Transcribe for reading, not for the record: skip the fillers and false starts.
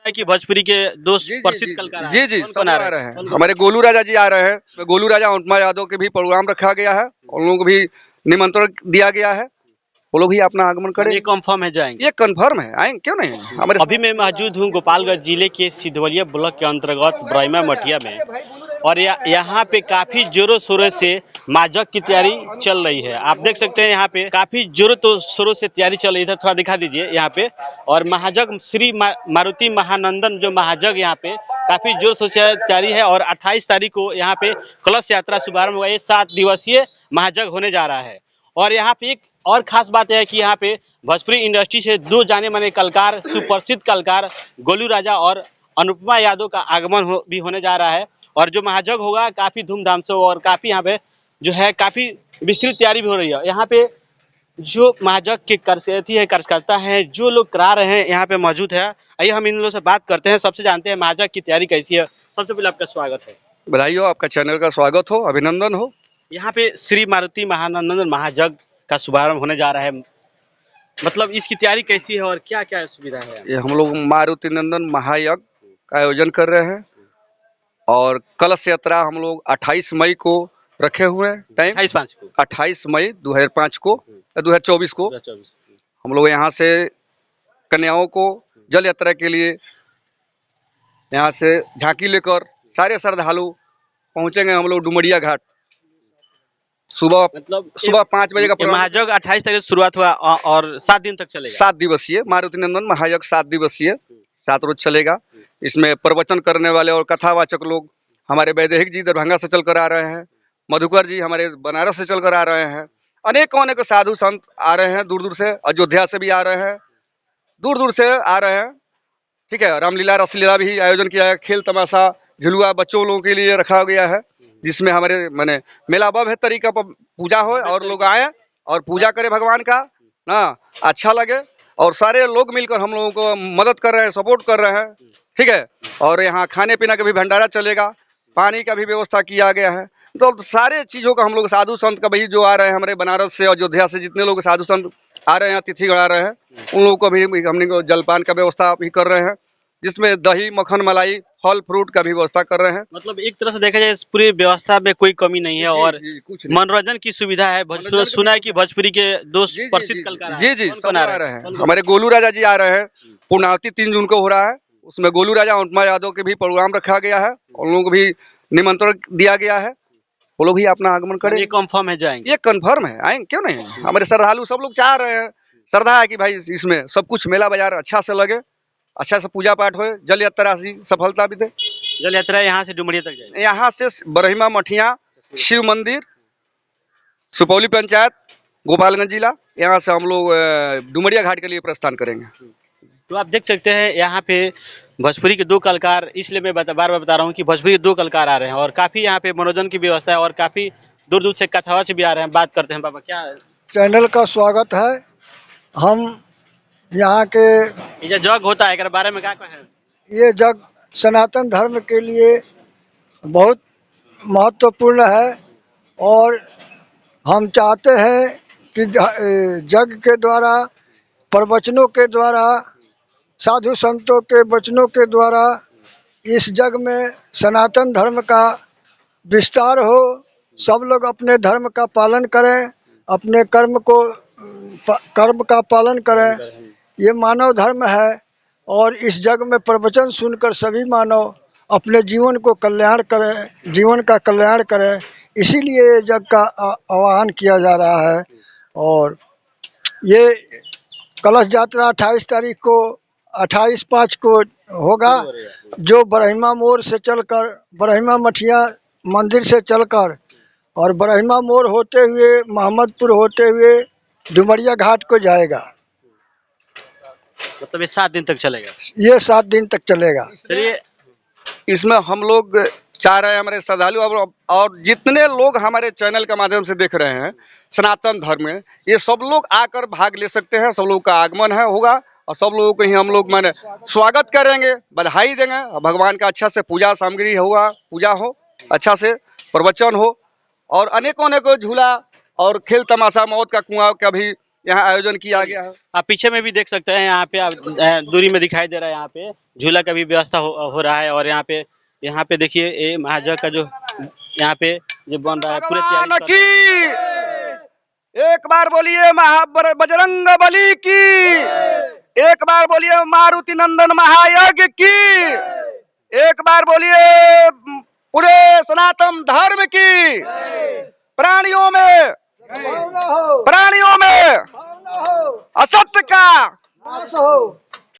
है कि भोजपुरी के दो जी जी प्रसिद्ध जी कलाकार जी जी कौन सब कौन आ आ रहे हैं? हैं। कौन कौन? हमारे गोलू राजा जी आ रहे हैं। गोलू राजा उमा यादव के भी प्रोग्राम रखा गया है। उन लोगों को भी निमंत्रण दिया गया है। वो लोग भी अपना आगमन यानी करें। कंफर्म है जाएंगे। ये कंफर्म है, आएंगे क्यों नहीं हमारे अभी मैं मौजूद हूँ गोपालगंज जिले के सिधवलिया ब्लॉक के अंतर्गत ब्रह्मा मठिया में और यहाँ पे काफी जोरों शोरों से माजक की तैयारी चल रही है। आप देख सकते हैं यहाँ पे काफी जोरों शोरों से तैयारी चल रही है। थोड़ा दिखा दीजिए यहाँ पे। और महाजग श्री मारुति महानंदन जो महाजग यहाँ पे काफी जोर शोर से तैयारी है और 28 तारीख को यहाँ पे कलश यात्रा शुभारंभ हुआ। ये 7 दिवसीय महाजग होने जा रहा है। और यहाँ पे एक और खास बात है कि यहाँ पे भोजपुरी इंडस्ट्री से दो जाने माने कलाकार, सुप्रसिद्ध कलाकार गोलू राजा और अनुपमा यादव का आगमन भी होने जा रहा है। और जो महाजग होगा काफी धूमधाम से और काफी यहाँ पे जो है काफी विस्तृत तैयारी भी हो रही है। यहाँ पे जो महाजग के कार्यकर्ता है, जो लोग करा रहे हैं यहाँ पे मौजूद है। आइए हम इन लोगों से बात करते हैं, सबसे जानते हैं महाजग की तैयारी कैसी है। सबसे पहले आपका स्वागत है। बधाई हो, आपका चैनल का स्वागत हो, अभिनंदन हो। यहाँ पे श्री मारुति महानंदन महाजग का शुभारंभ होने जा रहा है, मतलब इसकी तैयारी कैसी है और क्या क्या सुविधा है? ये हम लोग मारुति नंदन महायज्ञ का आयोजन कर रहे हैं और कलश यात्रा हम लोग 28 मई को रखे हुए हैं। टाइम 28/5 को 28 मई 2005 को 2024 को 2024। हम लोग यहाँ से कन्याओं को जल यात्रा के लिए यहाँ से झांकी लेकर सारे श्रद्धालु पहुँचेंगे। हम लोग डुमरिया घाट सुबह मतलब 5 बजे का प्रोग्राम। महाजग 28 तारीख से शुरुआत हुआ और 7 दिन तक चलेगा। 7 दिवसीय मारुति नंदन महायज्ञ 7 दिवसीय 7 रोज चलेगा। इसमें प्रवचन करने वाले और कथावाचक लोग हमारे वैदेहिक जी दरभंगा से चलकर आ रहे हैं। मधुकर जी हमारे बनारस से चलकर आ रहे हैं। अनेक साधु संत आ रहे हैं, दूर दूर से, अयोध्या से भी आ रहे हैं, दूर दूर से आ रहे हैं। ठीक है, रामलीला रसलीला भी आयोजन किया है। खेल तमाशा झुलुआ बच्चों लोगों के लिए रखा गया है, जिसमें हमारे मैंने मेला भव्य तरीका पर पूजा हो और लोग आए और पूजा करें भगवान का ना, अच्छा लगे। और सारे लोग मिलकर हम लोगों को मदद कर रहे हैं, सपोर्ट कर रहे हैं। ठीक है, और यहाँ खाने पीने का भी भंडारा चलेगा, पानी का भी व्यवस्था किया गया है। तो सारे चीज़ों का हम लोग साधु संत का भी जो आ रहे हैं हमारे बनारस से, अयोध्या से जितने लोग साधु संत आ रहे हैं, अतिथिगण आ रहे हैं, उन लोगों को भी हमने को जलपान का व्यवस्था भी कर रहे हैं, जिसमें दही मक्खन मलाई फल फ्रूट का भी व्यवस्था कर रहे हैं। मतलब एक तरह से देखा जाए इस पूरी व्यवस्था में कोई कमी नहीं है और कुछ नहीं। मनोरंजन की सुविधा है। सुना है कि भोजपुरी के दो प्रसिद्ध कलाकार जी जी कौन सब कौन आ रहे हैं। हमारे गोलू राजा जी आ रहे हैं। पूर्णावती 3 जून को हो रहा है। उसमें गोलू राजा उमा यादव के भी प्रोग्राम रखा गया है। उन लोगों को भी निमंत्रण दिया गया है। वो लोग भी अपना आगमन करें। ये कंफर्म है जाएंगे। ये कंफर्म है, आएंगे क्यों नहीं। हमारे श्रद्धालु सब लोग चाह रहे हैं, श्रद्धा है कि भाई इसमें सब कुछ मेला बाजार अच्छा से लगे, अच्छा से पूजा पाठ हो, जल यात्रा से सफलता भी दे। जल यात्रा यहाँ से डुमरिया तक जाएगी। यहाँ से ब्रह्मा मठिया शिव मंदिर, सुपौली पंचायत, गोपालगंज जिला, यहाँ से हम लोग डुमरिया घाट के लिए प्रस्थान करेंगे। तो आप देख सकते हैं यहाँ पे भोजपुरी के दो कलाकार, इसलिए मैं बार बार बता रहा हूँ कि भोजपुरी के दो कलाकार आ रहे हैं और काफ़ी यहाँ पे मनोरंजन की व्यवस्था है और काफ़ी दूर दूर से कथावाच भी आ रहे हैं। बात करते हैं बाबा, क्या चैनल का स्वागत है। हम यहाँ के ये जो जग होता है, एक बारे में क्या कहें? ये जग सनातन धर्म के लिए बहुत महत्वपूर्ण है और हम चाहते हैं कि जग के द्वारा, प्रवचनों के द्वारा, साधु संतों के वचनों के द्वारा इस जग में सनातन धर्म का विस्तार हो। सब लोग अपने धर्म का पालन करें, अपने कर्म का पालन करें। ये मानव धर्म है और इस जग में प्रवचन सुनकर सभी मानव अपने जीवन को कल्याण करें, जीवन का कल्याण करें। इसीलिए ये जग का आह्वान किया जा रहा है। और ये कलश यात्रा 28 तारीख को 28/5 को होगा, जो ब्रह्मा मोड़ से चलकर, ब्रह्मा मठिया मंदिर से चलकर और ब्रह्मा मोड़ होते हुए, मोहम्मदपुर होते हुए डुमरिया घाट को जाएगा। मतलब ये 7 दिन तक चलेगा। ये 7 दिन तक चलेगा। चलिए, इसमें हम लोग चाह रहे हैं हमारे श्रद्धालु और जितने लोग हमारे चैनल के माध्यम से देख रहे हैं सनातन धर्म में, ये सब लोग आकर भाग ले सकते हैं। सब लोग का आगमन होगा और सब लोगों को ही हम लोग माने स्वागत करेंगे, बधाई देंगे और भगवान का अच्छा से पूजा सामग्री हुआ, पूजा हो, अच्छा से प्रवचन हो और अनेकों झूला और खेल तमाशा, मौत का कुआं का भी यहाँ आयोजन किया गया है। आप पीछे में भी देख सकते हैं, यहाँ पे आप दूरी में दिखाई दे रहा है, यहाँ पे झूला का भी व्यवस्था हो रहा है। और यहाँ पे देखिए ये महाजग का जो यहाँ पे जो बन रहा है पूरे भगवान तैयारी की एक बार बोलिए बजरंग बली की, एक बार बोलिए मारुति नंदन महायज्ञ की, एक बार बोलिए पूरे सनातन धर्म की। प्राणियों में असत्य का नाश हो।